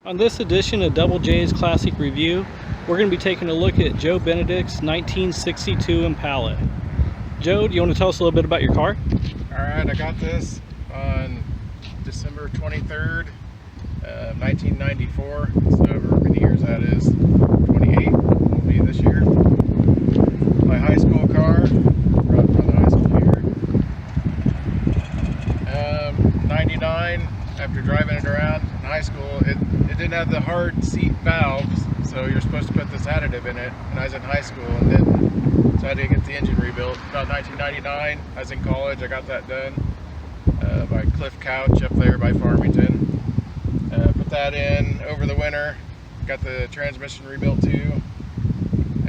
On this edition of Double J's Classic Review, we're going to be taking a look at Joe Benedict's 1962 Impala. Joe, do you want to tell us a little bit about your car? Alright, I got this on December 23rd, 1994, so however many years that is, 28 will be this year. My high school car, right from the high school here. 99, after driving it around in high school, it didn't have the hard seat valves, so you're supposed to put this additive in it, and I was in high school and didn't, so I had to get the engine rebuilt. About 1999, I was in college, I got that done by Cliff Couch up there by Farmington. Put that in over the winter, got the transmission rebuilt too,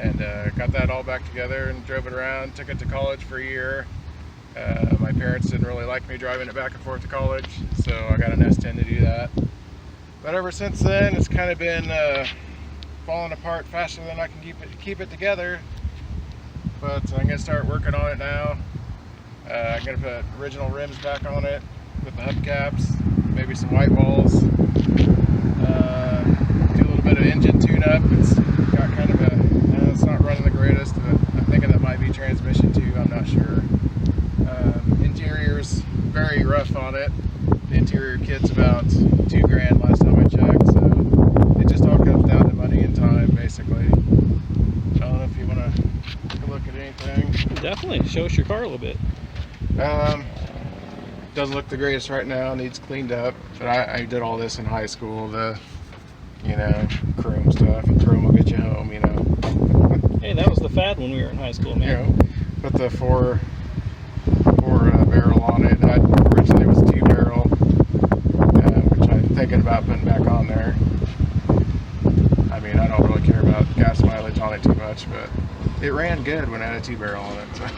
and got that all back together and drove it around, took it to college for a year. My parents didn't really like me driving it back and forth to college, so I got an S10 to do that. But ever since then, it's kind of been falling apart faster than I can keep it together. But I'm going to start working on it now. I'm going to put original rims back on it with the hubcaps, maybe some white balls. Do a little bit of engine tune-up. It's got kind of a, it's not running the greatest, but I'm thinking that might be transmission too, I'm not sure. Interior's very rough on it. The interior kit's about $2,000 last time I checked, so it just all comes down to money and time, basically. I don't know if you want to take a look at anything. Definitely. Show us your car a little bit. Doesn't look the greatest right now, needs cleaned up, but I did all this in high school, the, chrome stuff. Chrome will get you home, Hey, that was the fad when we were in high school, man. Put the four barrel on it. Originally it was 2-barrel, which I'm thinking about putting back on there. I mean, I don't really care about gas mileage on it too much, but it ran good when I had a 2-barrel on it. So.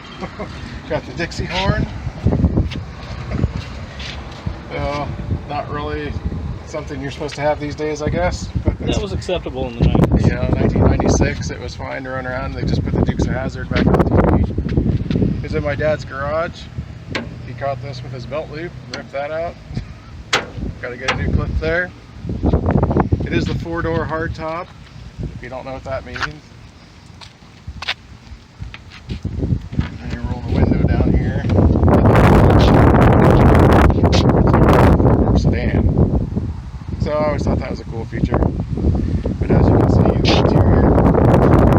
Got the Dixie horn. Well, not really something you're supposed to have these days, I guess. That was acceptable in the 90s. 1996, it was fine to run around. They just put the Dukes of Hazzard back on the TV. It was in my dad's garage. He caught this with his belt loop, ripped that out. Got to get a new clip there. It is the 4-door hardtop, if you don't know what that means. And you roll the window down here. Sedan. So I always thought that was a cool feature. But as you can see, the interior,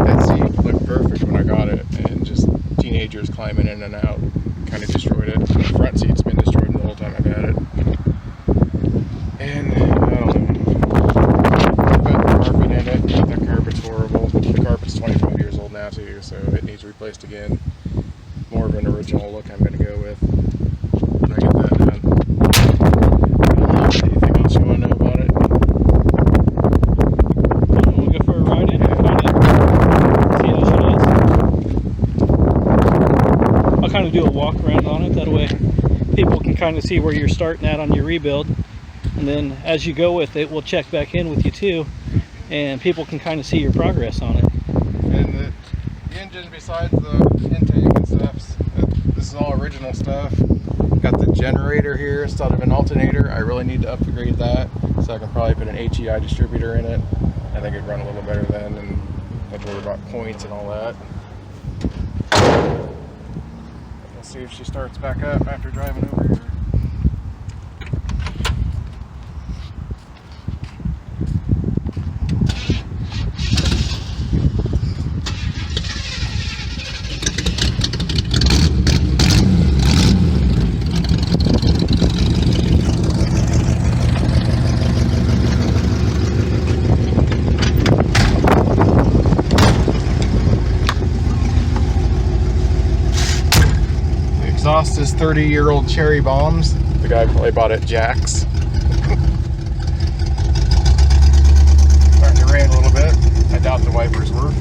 that seat looked perfect when I got it, and just teenagers climbing in and out kind of destroyed it. The front seat's been destroyed the whole time I've had it. And I don't know. Put carpet in it. The carpet's horrible. The carpet's 25 years old now too, so it needs replaced again. More of an original look I'm going to go with when I get that done. Anything else you want to know about it? We'll go for a ride in and find it. See how she does. I'll kind of do a walk around on it, that way people can kind of see where you're starting at on your rebuild, and then as you go with it, we'll check back in with you too, and people can kind of see your progress on it. And the engine, besides the intake and stuff, this is all original stuff. Got the generator here instead of an alternator. I really need to upgrade that, so I can probably put an HEI distributor in it. I think it'd run a little better then, and I'd worry about points and all that. Let's see if she starts back up after driving over here. Exhaust is 30-year-old cherry bombs. The guy probably bought it at Jack's. Starting to rain a little bit. I doubt the wipers work.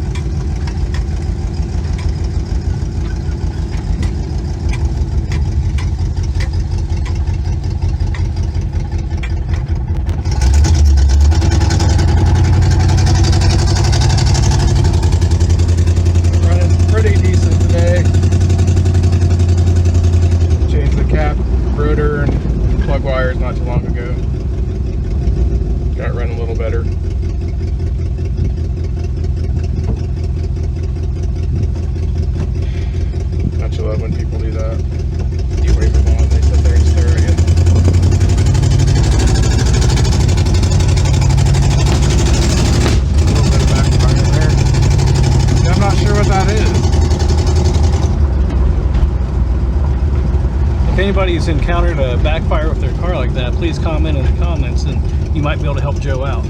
Running pretty decent today. Changed the cap, rotor, and plug wires not too long ago. Got it running a little better. Don't you love when people do that? You wait for them, they sit there and stare at you. A little bit of backfire there. Yeah, I'm not sure what that is. If anybody's encountered a backfire with their car like that, please comment in the comments and you might be able to help Joe out.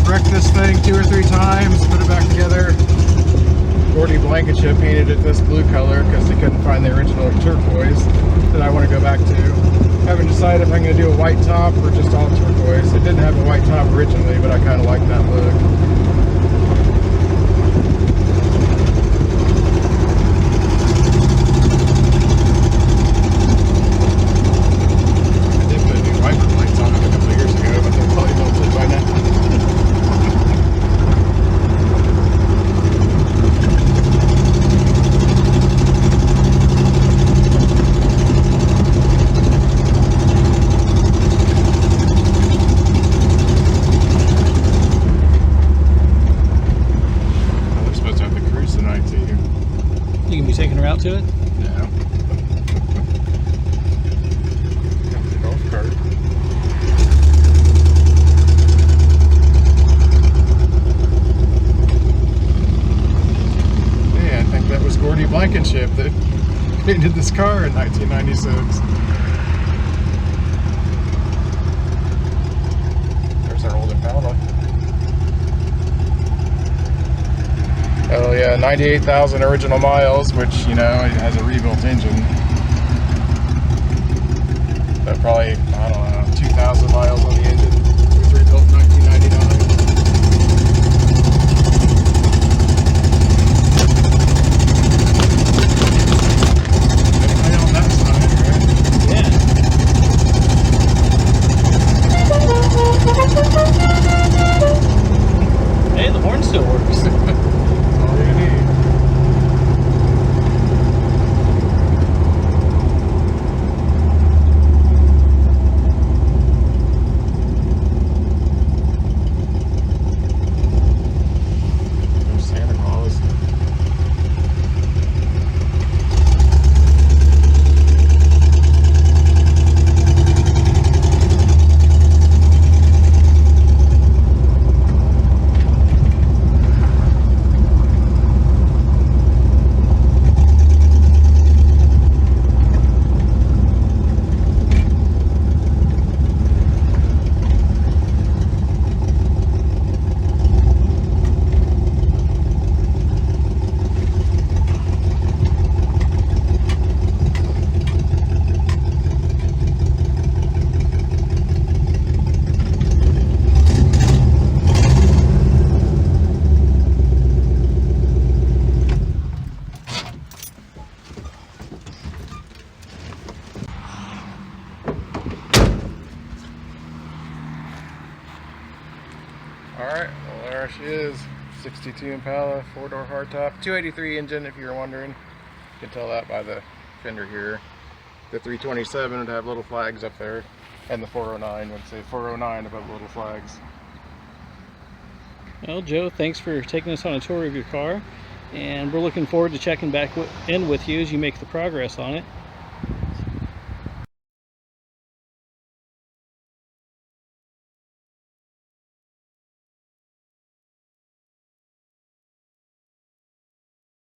Wrecked this thing 2 or 3 times, put it back together. Gordy Blankenship painted it this blue color because they couldn't find the original turquoise that I want to go back to. Haven't decided if I'm going to do a white top or just all turquoise. It didn't have a white top originally, but I kind of like that look. I did put new wiper blades on it a couple of years ago, but they're probably melted by now. You can be taking her out to it? No. Golf cart. Yeah, I think that was Gordy Blankenship that painted this car in 1996. There's our old Impala. Oh yeah, 98,000 original miles, which, you know, it has a rebuilt engine. But probably, I don't know, 2,000 miles on the engine. It was rebuilt in 1999. Right on that side, Yeah. Hey, the horn still works. all you need. There's Santa Claus. Alright, well there she is. 62 Impala, 4-door hardtop, 283 engine if you're wondering. You can tell that by the fender here. The 327 would have little flags up there, and the 409 would say 409 above little flags. Well, Joe, thanks for taking us on a tour of your car, and we're looking forward to checking back in with you as you make the progress on it.